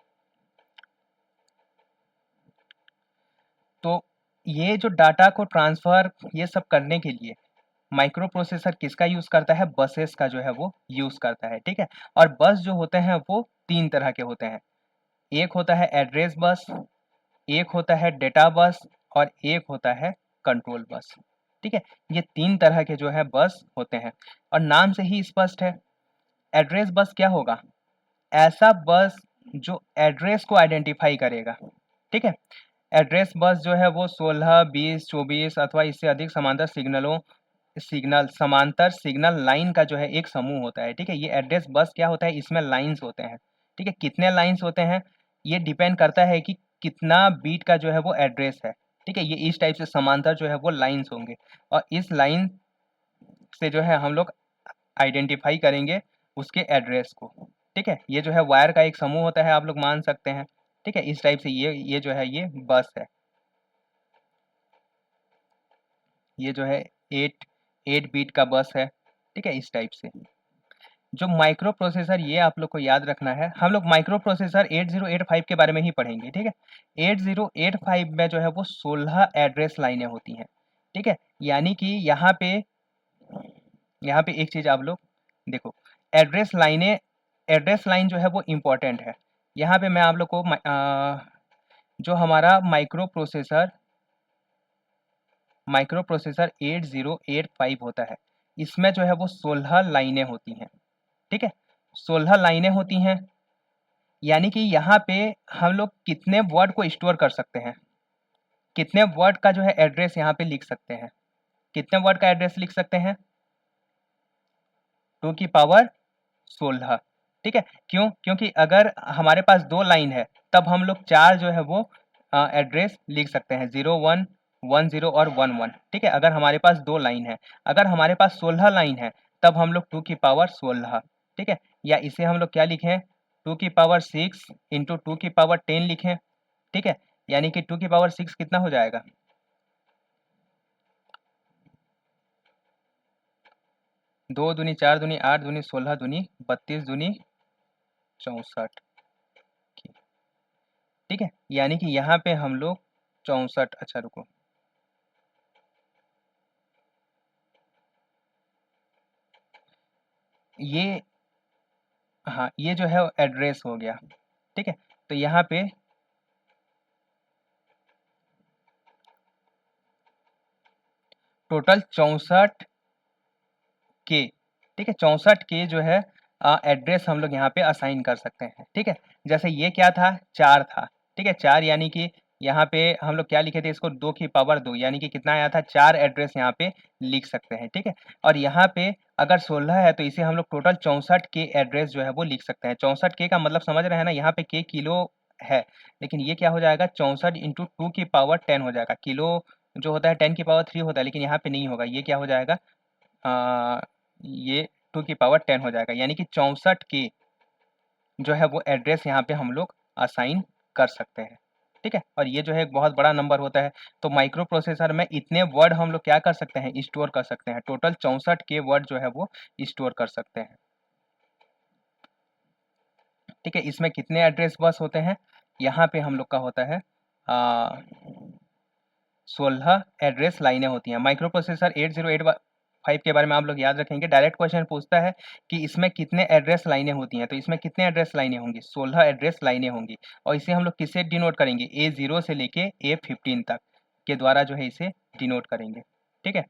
तो ये जो डाटा को ट्रांसफ़र ये सब करने के लिए माइक्रो प्रोसेसर किसका यूज़ करता है, बसेस का जो है वो यूज़ करता है। ठीक है, और बस जो होते हैं वो 3 तरह के होते हैं। एक होता है एड्रेस बस, एक होता है डेटा बस, और एक होता है कंट्रोल बस। ठीक है, ये 3 तरह के जो है बस होते हैं, और नाम से ही स्पष्ट है। एड्रेस बस क्या होगा, ऐसा बस जो एड्रेस को आइडेंटिफाई करेगा। ठीक है, एड्रेस बस जो है वो 16, 20, 24 अथवा इससे अधिक समांतर सिग्नल लाइन का जो है एक समूह होता है। ठीक है, ये एड्रेस बस क्या होता है, इसमें लाइंस होते हैं। ठीक है, कितने लाइंस होते हैं ये डिपेंड करता है कि कितना बीट का जो है वो एड्रेस है। ठीक है, ये इस टाइप से समांतर जो है वो लाइंस होंगे, और इस लाइन से जो है हम लोग आइडेंटिफाई करेंगे उसके एड्रेस को। ठीक है, ये जो है वायर का एक समूह होता है, आप लोग मान सकते हैं। ठीक है, इस टाइप से ये जो है ये बस है। ये जो है 8 बीट का बस है। ठीक है, इस टाइप से। जो माइक्रो प्रोसेसर, ये आप लोग को याद रखना है, हम लोग माइक्रो प्रोसेसर 8085 के बारे में ही पढ़ेंगे। ठीक है, 8085 में जो है वो 16 एड्रेस लाइनें होती हैं। ठीक है, यानी कि यहाँ पे एक चीज आप लोग देखो, एड्रेस लाइन जो है वो इम्पोर्टेंट है। यहाँ पे मैं आप लोग को जो हमारा माइक्रो प्रोसेसर 8085 होता है, इसमें जो है वो 16 लाइनें होती हैं। ठीक है, 16 लाइनें होती हैं, यानी कि यहाँ पे हम लोग कितने वर्ड को स्टोर कर सकते हैं, कितने वर्ड का जो है एड्रेस यहाँ पे लिख सकते हैं, कितने वर्ड का एड्रेस लिख सकते हैं, 2 की पावर 16। ठीक है, क्यों? क्योंकि अगर हमारे पास 2 लाइन है तब हम लोग 4 जो है वो एड्रेस लिख सकते हैं, 01, 10 और 11। ठीक है, अगर हमारे पास 2 लाइन है। अगर हमारे पास 16 लाइन है तब हम लोग 2 की पावर 16। ठीक है, या इसे हम लोग क्या लिखें, 2 की पावर 6 इंटू 2 की पावर 10 लिखें। ठीक है, यानी कि 2 की पावर 6 कितना हो जाएगा, 2 दूनी 4 दूनी 8 दूनी 16 दूनी 32 दूनी 64। ठीक है, यानी कि यहाँ पे हम लोग 64, अच्छा रुको, ये, हाँ ये जो है एड्रेस हो गया। ठीक है, तो यहाँ पे टोटल 64 के, ठीक है, 64 के जो है एड्रेस हम लोग यहाँ पे असाइन कर सकते हैं। ठीक है, जैसे ये क्या था, 4 था। ठीक है, 4 यानी कि यहाँ पे हम लोग क्या लिखे थे, इसको 2 की पावर 2, यानी कि कितना आया था, 4 एड्रेस यहाँ पे लिख सकते हैं। ठीक है, और यहाँ पे अगर 16 है तो इसे हम लोग टोटल 64 के एड्रेस जो है वो लिख सकते हैं। 64 के का मतलब समझ रहे हैं ना, यहाँ पे के किलो है, लेकिन ये क्या हो जाएगा, 64 इंटू 2 की पावर 10 हो जाएगा। किलो जो होता है 10 की पावर 3 होता है, लेकिन यहाँ पे नहीं होगा, ये क्या हो जाएगा, ये 2 की पावर 10 हो जाएगा, यानी कि 64 के जो है वो एड्रेस यहाँ पे हम लोग असाइन कर सकते हैं। ठीक है, और ये जो है एक बहुत बड़ा नंबर होता है, तो माइक्रो प्रोसेसर में इतने वर्ड हम लोग क्या कर सकते हैं, स्टोर कर सकते हैं। टोटल 64 के वर्ड जो है वो स्टोर कर सकते हैं। ठीक है, इसमें कितने एड्रेस बस होते हैं, यहाँ पे हम लोग का होता है 16 एड्रेस लाइनें होती हैं। माइक्रो प्रोसेसर 8085 के बारे में आप लोग याद रखेंगे, डायरेक्ट क्वेश्चन पूछता है कि इसमें कितने एड्रेस लाइनें होती हैं, तो इसमें कितने एड्रेस लाइनें होंगी, 16 एड्रेस लाइनें होंगी। और इसे हम लोग किससे डिनोट करेंगे, A0 से लेके A15 तक के द्वारा जो है इसे डिनोट करेंगे। ठीक है,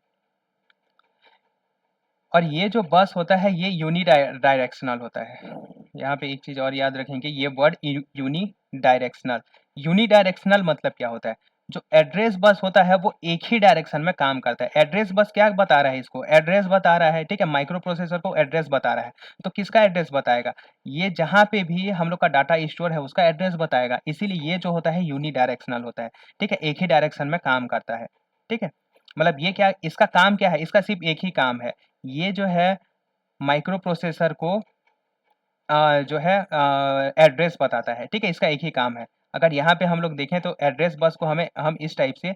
और ये जो बस होता है ये यूनी डायरेक्शनल होता है। यहाँ पे एक चीज़ और याद रखेंगे, ये word unidirectional, unidirectional मतलब क्या होता है, जो एड्रेस बस होता है वो एक ही डायरेक्शन में काम करता है। एड्रेस बस क्या बता रहा है, इसको एड्रेस बता रहा है। ठीक है, माइक्रो प्रोसेसर को एड्रेस बता रहा है, तो किसका एड्रेस बताएगा, ये जहाँ पे भी हम लोग का डाटा स्टोर है उसका एड्रेस बताएगा, इसीलिए ये जो होता है यूनी डायरेक्शनल होता है। ठीक है, एक ही डायरेक्शन में काम करता है। ठीक है, मतलब ये क्या, इसका काम क्या है, इसका सिर्फ एक ही काम है, ये जो है माइक्रो प्रोसेसर को जो है एड्रेस बताता है। ठीक है, इसका एक ही काम है। अगर यहाँ पे हम लोग देखें तो एड्रेस बस को हम इस टाइप से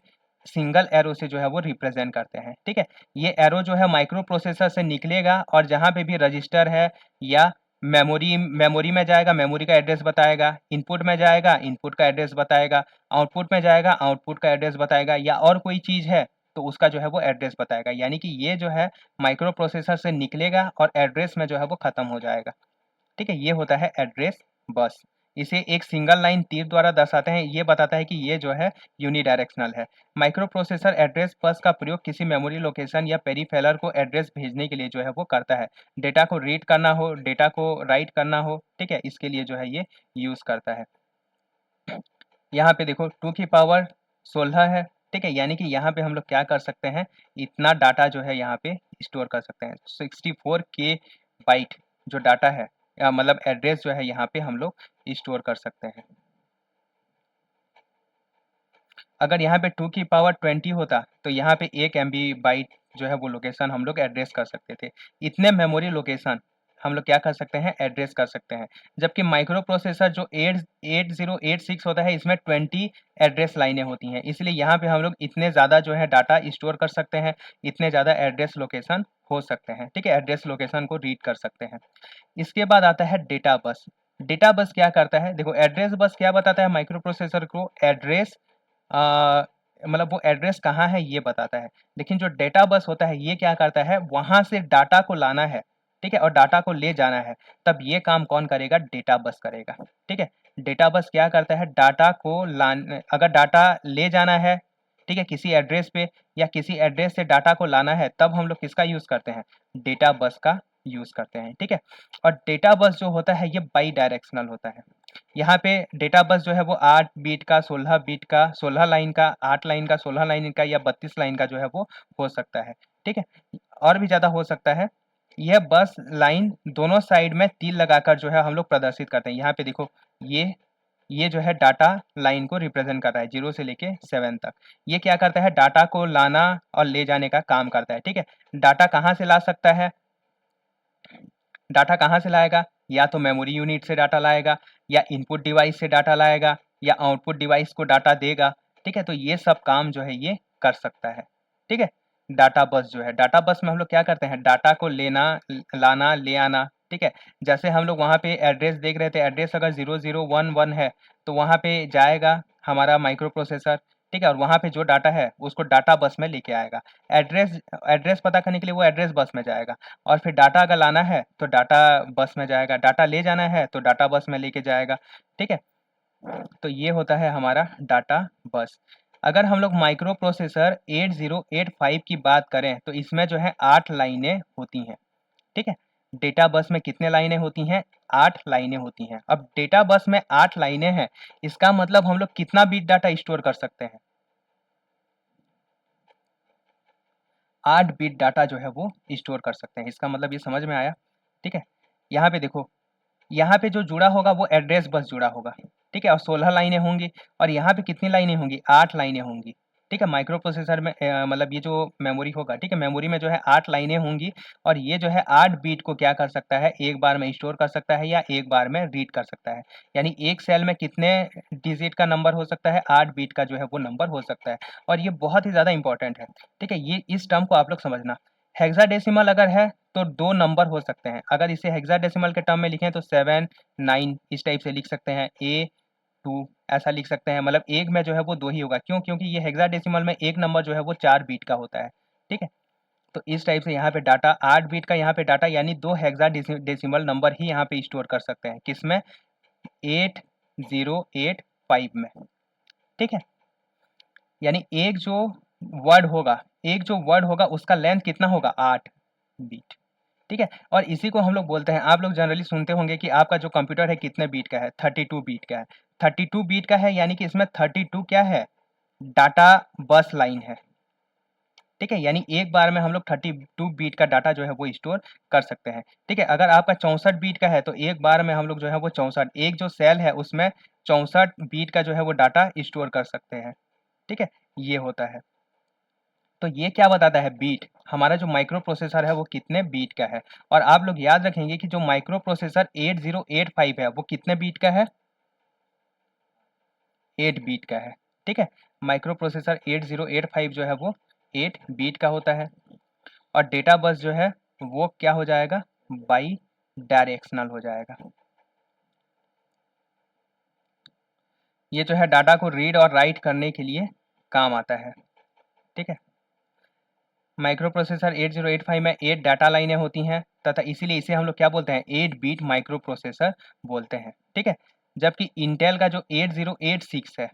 सिंगल एरो से जो है वो रिप्रेजेंट करते हैं। ठीक है, ये एरो जो है माइक्रो प्रोसेसर से निकलेगा और जहाँ पे भी रजिस्टर है या मेमोरी में जाएगा, मेमोरी का एड्रेस बताएगा, इनपुट में जाएगा, इनपुट का एड्रेस बताएगा, आउटपुट में जाएगा, आउटपुट का एड्रेस बताएगा, या और कोई चीज़ है तो उसका जो है वो एड्रेस बताएगा। यानी कि ये जो है माइक्रो प्रोसेसर से निकलेगा और एड्रेस में जो है वो ख़त्म हो जाएगा। ठीक है, ये होता है एड्रेस बस। इसे एक सिंगल लाइन तीर द्वारा दर्शाते हैं, ये बताता है कि ये जो है यूनिडायरेक्शनल है। माइक्रो प्रोसेसर एड्रेस बस का प्रयोग किसी मेमोरी लोकेशन या पेरीफेरल को एड्रेस भेजने के लिए जो है वो करता है। डेटा को रीड करना हो, डेटा को राइट करना हो, ठीक है, इसके लिए जो है ये यूज़ करता है। यहाँ पे देखो 2 की पावर 16 है। ठीक है, यानी कि यहाँ पे हम लोग क्या कर सकते हैं, इतना डाटा जो है यहाँ पे स्टोर कर सकते हैं। 64 के बाइट जो डाटा है या मतलब एड्रेस जो है यहाँ पे हम लोग स्टोर कर सकते हैं। अगर यहाँ पे 2 की पावर 20 होता तो यहाँ पे 1 MB बाइट जो है वो लोकेशन हम लोग एड्रेस कर सकते थे। इतने मेमोरी लोकेशन हम लोग क्या कर सकते हैं, एड्रेस कर सकते हैं। जबकि माइक्रो प्रोसेसर जो 8086 होता है, इसमें 20 एड्रेस लाइनें होती हैं, इसलिए यहाँ पे हम लोग इतने ज़्यादा जो है डाटा स्टोर कर सकते हैं, इतने ज़्यादा एड्रेस लोकेशन हो सकते हैं, ठीक है, एड्रेस लोकेशन को रीड कर सकते हैं। इसके बाद आता है डेटा बस। डेटा बस क्या करता है, देखो एड्रेस बस क्या बताता है माइक्रो प्रोसेसर को, एड्रेस मतलब वो एड्रेस कहाँ है ये बताता है। लेकिन जो डेटा बस होता है ये क्या करता है, वहाँ से डाटा को लाना है, ठीक है, और डाटा को ले जाना है, तब ये काम कौन करेगा, डेटा बस करेगा, ठीक है। डेटा बस क्या करता है, डाटा को अगर डाटा ले जाना है, ठीक है, किसी एड्रेस पे या किसी एड्रेस से डाटा को लाना है, तब हम लोग किसका यूज़ करते हैं, डेटा बस का यूज़ करते हैं, ठीक है। और डेटा बस जो होता है ये बाई डायरेक्शनल होता है। यहाँ पे डेटा बस जो है वो 8 बीट का, 16 बीट का, 16 लाइन का, 8 लाइन का, 16 लाइन का या 32 लाइन का जो है वो हो सकता है, ठीक है, और भी ज़्यादा हो सकता है। यह बस लाइन दोनों साइड में तीर लगाकर जो है हम लोग प्रदर्शित करते हैं। यहाँ पे देखो ये जो है डाटा लाइन को रिप्रेजेंट कर रहा है 0 से लेके 7 तक। ये क्या करता है, डाटा को लाना और ले जाने का काम करता है, ठीक है। डाटा कहाँ से ला सकता है, डाटा कहाँ से लाएगा, या तो मेमोरी यूनिट से डाटा लाएगा, या इनपुट डिवाइस से डाटा लाएगा, या आउटपुट डिवाइस को डाटा देगा, ठीक है। तो ये सब काम जो है ये कर सकता है, ठीक है। डाटा बस जो है, डाटा बस में हम लोग क्या करते हैं, डाटा को लेना, लाना, ले आना, ठीक है। जैसे हम लोग वहाँ पे एड्रेस देख रहे थे, एड्रेस अगर 0011 है तो वहाँ पे जाएगा हमारा माइक्रो प्रोसेसर, ठीक है, और वहाँ पे जो डाटा है उसको डाटा बस में लेके आएगा। एड्रेस एड्रेस पता करने के लिए वो एड्रेस बस में जाएगा, और फिर डाटा अगर लाना है तो डाटा बस में जाएगा, डाटा ले जाना है तो डाटा बस में लेके जाएगा, ठीक है। तो ये होता है हमारा डाटा बस। अगर हम लोग माइक्रो प्रोसेसर 8085 की बात करें तो इसमें जो है 8 लाइनें होती हैं, ठीक है। डेटा बस में कितने लाइनें होती हैं, 8 लाइनें होती हैं। अब डेटा बस में 8 लाइनें हैं, इसका मतलब हम लोग कितना बिट डाटा स्टोर कर सकते हैं, 8 बिट डाटा जो है वो स्टोर कर सकते हैं। इसका मतलब ये समझ में आया, ठीक है। यहाँ पे देखो, यहाँ पे जो जुड़ा होगा वो एड्रेस बस जुड़ा होगा, ठीक है, और 16 लाइनें होंगी, और यहाँ पे कितनी लाइनें होंगी, 8 लाइनें होंगी, ठीक है। माइक्रो प्रोसेसर में मतलब ये जो मेमोरी होगा, ठीक है, मेमोरी में जो है 8 लाइनें होंगी, और ये जो है 8 बीट को क्या कर सकता है, एक बार में स्टोर कर सकता है या एक बार में रीड कर सकता है। यानी एक सेल में कितने डिजिट का नंबर हो सकता है, 8 बीट का जो है वो नंबर हो सकता है। और ये बहुत ही ज़्यादा इंपॉर्टेंट है, ठीक है, ये इस टर्म को आप लोग समझना। हेक्साडेसिमल अगर है तो 2 नंबर हो सकते हैं, अगर इसे हेक्साडेसिमल के टर्म में लिखें तो 7 9 इस टाइप से लिख सकते हैं, A2 ऐसा लिख सकते हैं। मतलब एक में जो है वो 2 ही होगा, क्यों, क्योंकि ये हेक्साडेसिमल में एक नंबर जो है वो 4 बीट का होता है, ठीक है। तो इस टाइप से यहाँ पे डाटा 8 बीट का, यहाँ पे डाटा यानी 2 हेक्साडेसिमल नंबर ही यहाँ पे स्टोर कर सकते हैं, किसमें, 8085 में, ठीक है। यानी एक जो वर्ड होगा उसका लेंथ कितना होगा, 8 बीट, ठीक है। और इसी को हम लोग बोलते हैं, आप लोग जनरली सुनते होंगे कि आपका जो कंप्यूटर है कितने बीट का है, 32 बीट का है। 32 बीट का है यानी कि इसमें 32 क्या है, डाटा बस लाइन है, ठीक है। यानी एक बार में हम लोग 32 बीट का डाटा जो है वो स्टोर कर सकते हैं, ठीक है। अगर आपका 64 बीट का है तो एक बार में हम लोग जो है वो 64, एक जो सेल है उसमें 64 बीट का जो है वो डाटा स्टोर कर सकते हैं, ठीक है। ये होता है। तो ये क्या बताता है, बीट, हमारा जो माइक्रो प्रोसेसर है वो कितने बीट का है। और आप लोग याद रखेंगे कि जो माइक्रो प्रोसेसर 8085 है वो कितने बीट का है, 8 बीट का है, ठीक है। माइक्रो प्रोसेसर 8085 जो है वो 8 बीट का होता है। और डेटा बस जो है वो क्या हो जाएगा, बाई डायरेक्शनल हो जाएगा। ये जो है डाटा को रीड और राइट करने के लिए काम आता है, ठीक है। माइक्रो प्रोसेसर 8085 में 8 डाटा लाइनें होती हैं, तथा इसीलिए इसे हम लोग क्या बोलते हैं, 8 बीट माइक्रो प्रोसेसर बोलते हैं, ठीक है। जबकि इंटेल का जो 8086 है,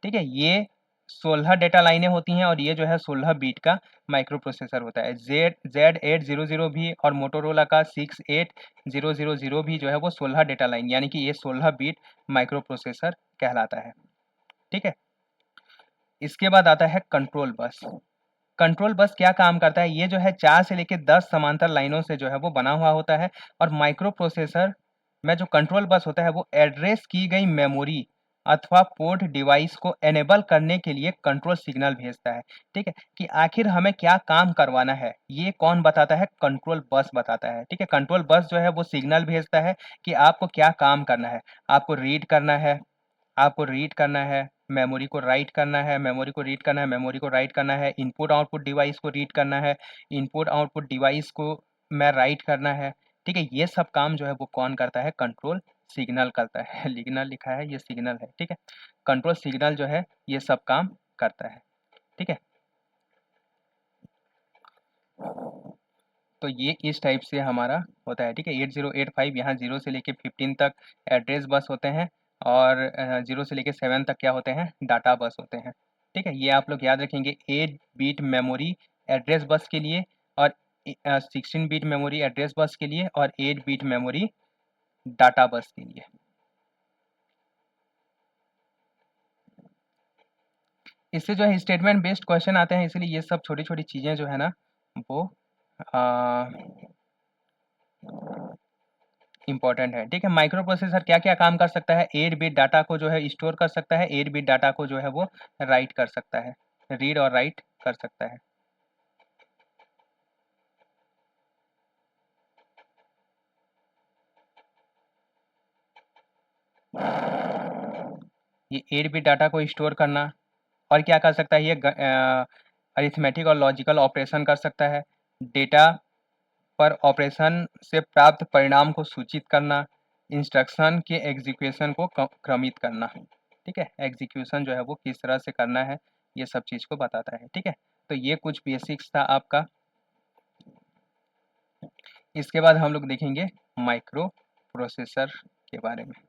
ठीक है, ये 16 डेटा लाइनें होती हैं, और ये जो है 16 बीट का माइक्रो प्रोसेसर होता है। Z800 भी और मोटोरोला का 68000 भी जो है वो 16 डेटा लाइन, यानी कि ये 16 बीट माइक्रो प्रोसेसर कहलाता है, ठीक है। इसके बाद आता है कंट्रोल बस। कंट्रोल बस क्या काम करता है, ये जो है 4 से लेके 10 समांतर लाइनों से जो है वो बना हुआ होता है। और माइक्रो प्रोसेसर में जो कंट्रोल बस होता है वो एड्रेस की गई मेमोरी अथवा पोर्ट डिवाइस को एनेबल करने के लिए कंट्रोल सिग्नल भेजता है। ठीक है, कि आखिर हमें क्या काम करवाना है, ये कौन बताता है? कंट्रोल बस बताता है। ठीक है, कंट्रोल बस जो है वो सिग्नल भेजता है कि आपको क्या काम करना है। आपको रीड करना है, आपको रीड करना है, मेमोरी को राइट करना है, मेमोरी को रीड करना है, मेमोरी को राइट करना है, इनपुट आउटपुट डिवाइस को रीड करना है, इनपुट आउटपुट डिवाइस को मैं राइट करना है। ठीक है, ये सब काम जो है वो कौन करता है? कंट्रोल सिग्नल करता है। सिग्नल लिखा है, ये सिग्नल है। ठीक है, कंट्रोल सिग्नल जो है ये सब काम करता है। ठीक है, तो ये इस टाइप से हमारा होता है। ठीक है, 8085 यहाँ 0 से लेके 15 तक एड्रेस बस होते हैं, और 0 से लेके 7 तक क्या होते हैं? डाटा बस होते हैं। ठीक है, ये आप लोग याद रखेंगे। 8 बीट मेमोरी एड्रेस बस के लिए, और 16 बीट मेमोरी एड्रेस बस के लिए, और 8 बीट मेमोरी डाटा बस के लिए। इससे जो है स्टेटमेंट बेस्ड क्वेश्चन आते हैं, इसलिए ये सब छोटी छोटी चीज़ें जो है ना वो इम्पोर्टेंट है। ठीक है, माइक्रो प्रोसेसर क्या क्या काम कर सकता है? 8 बिट डाटा को जो है स्टोर कर सकता है, 8 बिट डाटा को जो है वो राइट कर सकता है, रीड और राइट कर सकता है। ये 8 बिट डाटा को स्टोर करना, और क्या कर सकता है? ये अरिथमेटिक और लॉजिकल ऑपरेशन कर सकता है, डेटा पर ऑपरेशन से प्राप्त परिणाम को सूचित करना, इंस्ट्रक्शन के एग्जीक्यूशन को क्रमित करना। ठीक है, एग्जीक्यूशन जो है वो किस तरह से करना है, ये सब चीज़ को बताता है। ठीक है, तो ये कुछ बेसिक्स था आपका। इसके बाद हम लोग देखेंगे माइक्रो प्रोसेसर के बारे में।